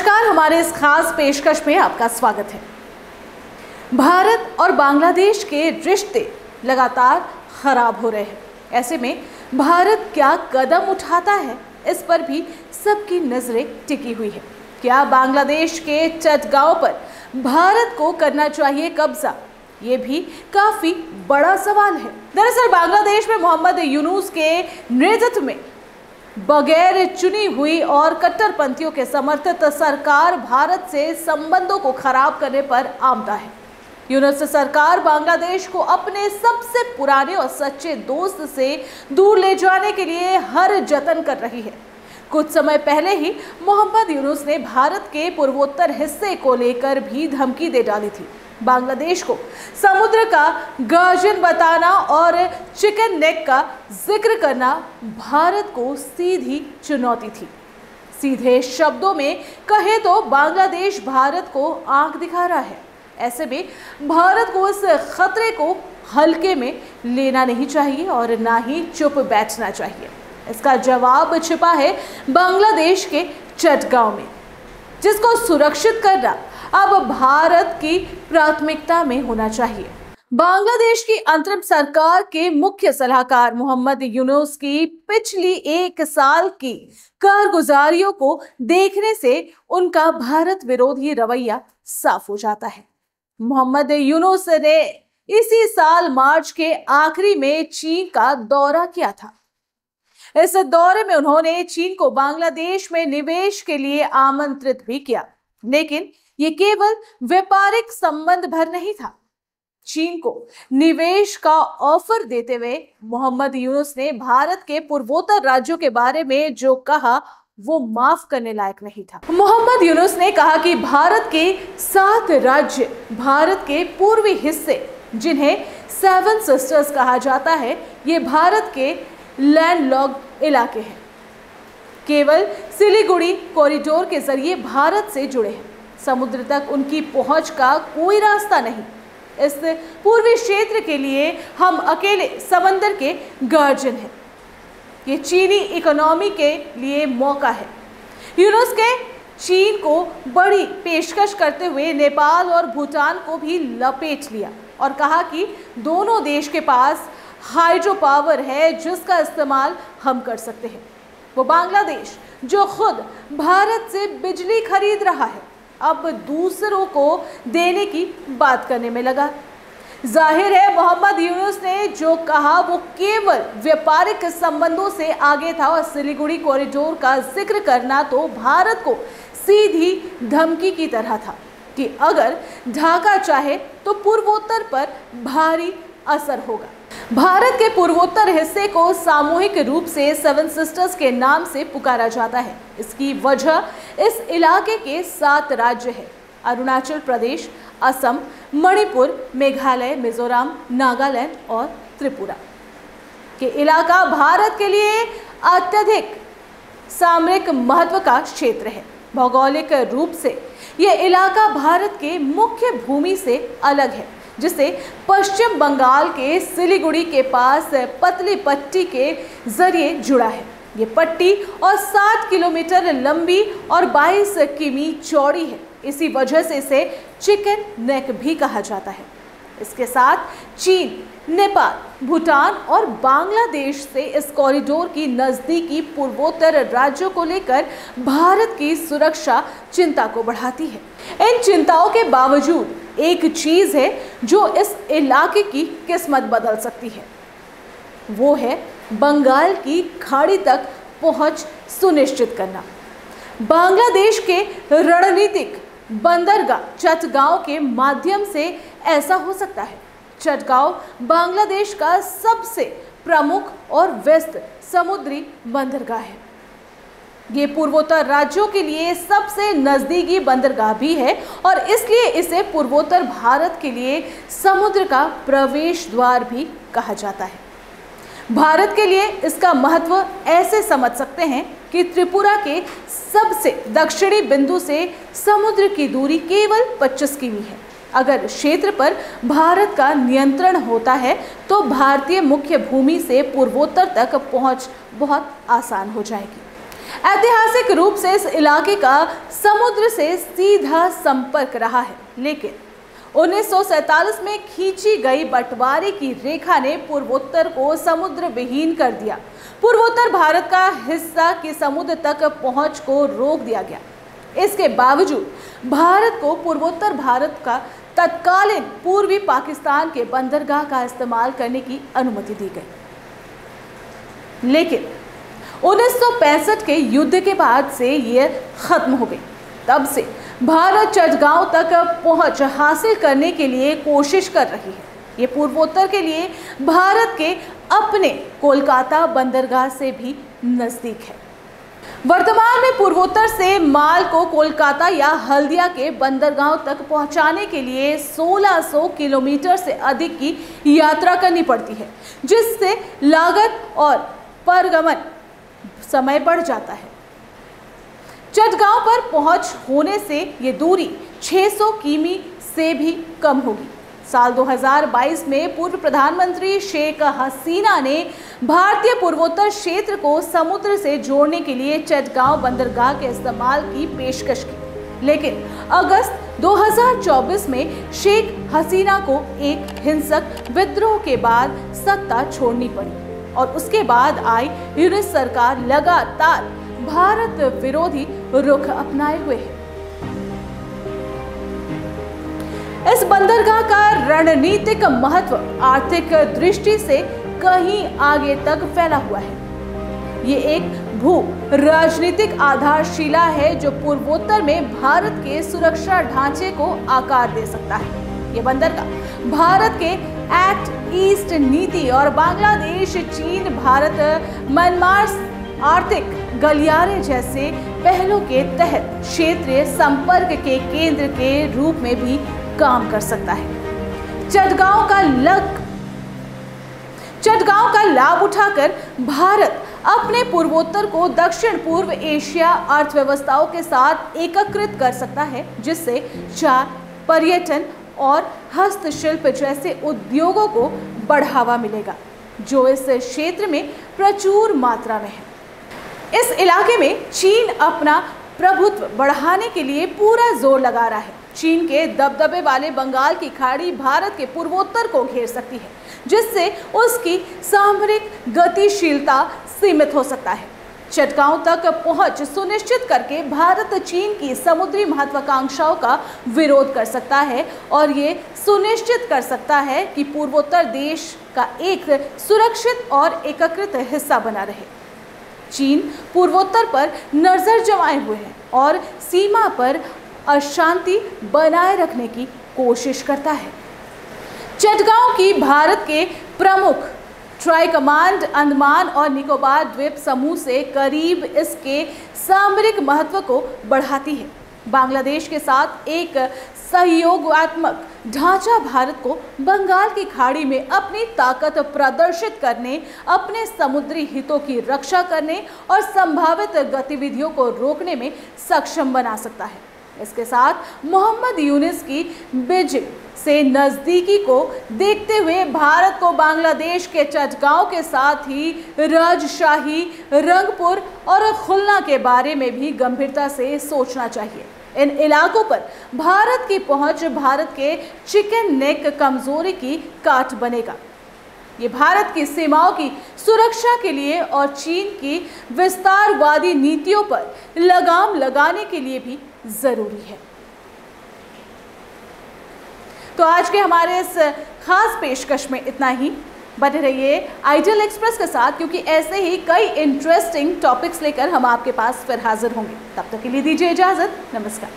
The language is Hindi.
नमस्कार, हमारे इस खास पेशकश में आपका स्वागत है। भारत और बांग्लादेश के रिश्ते लगातार खराब हो रहे हैं। ऐसे में भारत क्या कदम उठाता है, इस पर भी सबकी नजरें टिकी हुई है। क्या बांग्लादेश के चटगांव पर भारत को करना चाहिए कब्जा? ये भी काफी बड़ा सवाल है। दरअसल बांग्लादेश में मोहम्मद यूनुस के नेतृत्व में बगैर चुनी हुई और कट्टरपंथियों के समर्थित सरकार भारत से संबंधों को खराब करने पर आमदा है। यूनुस सरकार बांग्लादेश को अपने सबसे पुराने और सच्चे दोस्त से दूर ले जाने के लिए हर जतन कर रही है। कुछ समय पहले ही मोहम्मद यूनुस ने भारत के पूर्वोत्तर हिस्से को लेकर भी धमकी दे डाली थी। बांग्लादेश को समुद्र का गर्जन बताना और चिकन नेक का जिक्र करना भारत को सीधी चुनौती थी। सीधे शब्दों में कहे तो बांग्लादेश भारत को आंख दिखा रहा है। ऐसे में भारत को इस खतरे को हल्के में लेना नहीं चाहिए और ना ही चुप बैठना चाहिए। इसका जवाब छिपा है बांग्लादेश के चटगांव में, जिसको सुरक्षित करना अब भारत की प्राथमिकता में होना चाहिए। बांग्लादेश की अंतरिम सरकार के मुख्य सलाहकार मोहम्मद यूनुस की पिछली एक साल की कारगुजारियों को देखने से उनका भारत विरोधी रवैया साफ हो जाता है। मोहम्मद यूनुस ने इसी साल मार्च के आखिरी में चीन का दौरा किया था। इस दौरे में उन्होंने चीन को बांग्लादेश में निवेश के लिए आमंत्रित भी किया, लेकिन ये केवल व्यापारिक संबंध भर नहीं था। चीन को निवेश का ऑफर देते हुए मोहम्मद यूनुस ने भारत के पूर्वोत्तर राज्यों के बारे में जो कहा वो माफ करने लायक नहीं था। मोहम्मद यूनुस ने कहा कि भारत के 7 राज्य भारत के पूर्वी हिस्से, जिन्हें 7 सिस्टर्स कहा जाता है, ये भारत के लैंडलॉक्ड इलाके हैं। केवल सिलीगुड़ी कॉरिडोर के जरिए भारत से जुड़े हैं। समुद्र तक उनकी पहुंच का कोई रास्ता नहीं। इस पूर्वी क्षेत्र के लिए हम अकेले समंदर के गार्जियन हैं। ये चीनी इकोनॉमी के लिए मौका है। यूनुस के चीन को बड़ी पेशकश करते हुए नेपाल और भूटान को भी लपेट लिया और कहा कि दोनों देश के पास हाइड्रो पावर है जिसका इस्तेमाल हम कर सकते हैं। वो बांग्लादेश जो खुद भारत से बिजली खरीद रहा है, अब दूसरों को देने की बात करने में लगा। जाहिर है मोहम्मद यूनुस ने जो कहा वो केवल व्यापारिक संबंधों से आगे था और सिलीगुड़ी कॉरिडोर का जिक्र करना तो भारत को सीधी धमकी की तरह था कि अगर ढाका चाहे तो पूर्वोत्तर पर भारी असर होगा। भारत के पूर्वोत्तर हिस्से को सामूहिक रूप से 7 सिस्टर्स के नाम से पुकारा जाता है। इसकी वजह इस इलाके के 7 राज्य हैं: अरुणाचल प्रदेश, असम, मणिपुर, मेघालय, मिजोरम, नागालैंड और त्रिपुरा। के इलाका भारत के लिए अत्यधिक सामरिक महत्व का क्षेत्र है। भौगोलिक रूप से यह इलाका भारत के मुख्य भूमि से अलग है, जिसे पश्चिम बंगाल के सिलीगुड़ी के पास पतली पट्टी के जरिए जुड़ा है। ये पट्टी और 7 किलोमीटर लंबी और 22 किमी चौड़ी है। इसी वजह से इसे चिकन नेक भी कहा जाता है। इसके साथ चीन, नेपाल, भूटान और बांग्लादेश से इस कॉरिडोर की नजदीकी पूर्वोत्तर राज्यों को लेकर भारत की सुरक्षा चिंता को बढ़ाती है। इन चिंताओं के बावजूद एक चीज है जो इस इलाके की किस्मत बदल सकती है, वो है बंगाल की खाड़ी तक पहुंच सुनिश्चित करना। बांग्लादेश के रणनीतिक बंदरगाह चटगांव के माध्यम से ऐसा हो सकता है। चटगांव बांग्लादेश का सबसे प्रमुख और व्यस्त समुद्री बंदरगाह है। ये पूर्वोत्तर राज्यों के लिए सबसे नजदीकी बंदरगाह भी है और इसलिए इसे पूर्वोत्तर भारत के लिए समुद्र का प्रवेश द्वार भी कहा जाता है। भारत के लिए इसका महत्व ऐसे समझ सकते हैं कि त्रिपुरा के सबसे दक्षिणी बिंदु से समुद्र की दूरी केवल 25 किमी है। अगर क्षेत्र पर भारत का नियंत्रण होता है तो भारतीय मुख्य भूमि से पूर्वोत्तर तक पहुंच बहुत आसान हो जाएगी। ऐतिहासिक रूप से इस इलाके का समुद्र से सीधा संपर्क रहा है, लेकिन 1947 में खींची गई बंटवारे की रेखा ने पूर्वोत्तर को समुद्र विहीन कर दिया। पूर्वोत्तर भारत का हिस्सा की समुद्र तक पहुंच को रोक दिया गया। इसके बावजूद भारत को पूर्वोत्तर भारत का तत्कालीन पूर्वी पाकिस्तान के बंदरगाह का इस्तेमाल करने की अनुमति दी गई, लेकिन 1965 के युद्ध के बाद से यह खत्म हो गई। तब से भारत चटगांव तक पहुंच हासिल करने के लिए कोशिश कर रही है। ये पूर्वोत्तर के लिए भारत के अपने कोलकाता बंदरगाह से भी नजदीक है। वर्तमान में पूर्वोत्तर से माल को कोलकाता या हल्दिया के बंदरगाह तक पहुंचाने के लिए 1600 किलोमीटर से अधिक की यात्रा करनी पड़ती है, जिससे लागत और परिवहन समय बढ़ जाता है। चटगांव पर पहुंच होने से ये दूरी 600 किमी से भी कम होगी। साल 2022 में पूर्व प्रधानमंत्री शेख हसीना ने भारतीय पूर्वोत्तर क्षेत्र को समुद्र से जोड़ने के लिए चटगांव बंदरगाह के इस्तेमाल की पेशकश की, लेकिन अगस्त 2024 में शेख हसीना को एक हिंसक विद्रोह के बाद सत्ता छोड़नी पड़ी और उसके बाद आई यूनिस सरकार लगातार भारत विरोधी रुख अपनाए हुए है। इस बंदरगाह का रणनीतिक महत्व आर्थिक दृष्टि से कहीं आगे तक फैला हुआ है। ये एक भू राजनीतिक आधारशिला है जो पूर्वोत्तर में भारत के सुरक्षा ढांचे को आकार दे सकता है। ये बंदरगाह भारत के एक्ट ईस्ट नीति और बांग्लादेश, चीन, भारत, म्यांमार आर्थिक गलियारे जैसे पहलों के तहत क्षेत्रीय संपर्क के केंद्र के रूप में भी काम कर सकता है। चटगांव का लाभ उठाकर भारत अपने पूर्वोत्तर को दक्षिण पूर्व एशिया अर्थव्यवस्थाओं के साथ एकीकृत कर सकता है, जिससे चाय, पर्यटन और हस्तशिल्प जैसे उद्योगों को बढ़ावा मिलेगा, जो इस क्षेत्र में प्रचुर मात्रा में है। इस इलाके में चीन अपना प्रभुत्व बढ़ाने के लिए पूरा जोर लगा रहा है। चीन के दबदबे वाले बंगाल की खाड़ी भारत के पूर्वोत्तर को घेर सकती है, जिससे उसकी सामरिक गतिशीलता सीमित हो सकता है। चटगांव तक पहुंच सुनिश्चित करके भारत चीन की समुद्री महत्वाकांक्षाओं का विरोध कर सकता है और ये सुनिश्चित कर सकता है कि पूर्वोत्तर देश का एक सुरक्षित और एकीकृत हिस्सा बना रहे। चीन पूर्वोत्तर पर नजर जमाए हुए है और सीमा पर अशांति बनाए रखने की कोशिश करता है। चटगांव की भारत के प्रमुख ट्राई कमांड अंडमान और निकोबार द्वीप समूह से करीब इसके सामरिक महत्व को बढ़ाती है। बांग्लादेश के साथ एक सहयोगात्मक ढांचा भारत को बंगाल की खाड़ी में अपनी ताकत प्रदर्शित करने, अपने समुद्री हितों की रक्षा करने और संभावित गतिविधियों को रोकने में सक्षम बना सकता है। इसके साथ मोहम्मद यूनिस की बीजिंग से नज़दीकी को देखते हुए भारत को बांग्लादेश के चटगांव के साथ ही राजशाही, रंगपुर और खुलना के बारे में भी गंभीरता से सोचना चाहिए। इन इलाकों पर भारत की पहुंच भारत के चिकन नेक कमजोरी की काट बनेगा। ये भारत की सीमाओं की सुरक्षा के लिए और चीन की विस्तारवादी नीतियों पर लगाम लगाने के लिए भी जरूरी है। तो आज के हमारे इस खास पेशकश में इतना ही। बने रहिए आइडियल एक्सप्रेस के साथ, क्योंकि ऐसे ही कई इंटरेस्टिंग टॉपिक्स लेकर हम आपके पास फिर हाजिर होंगे। तब तक के लिए दीजिए इजाजत। नमस्कार।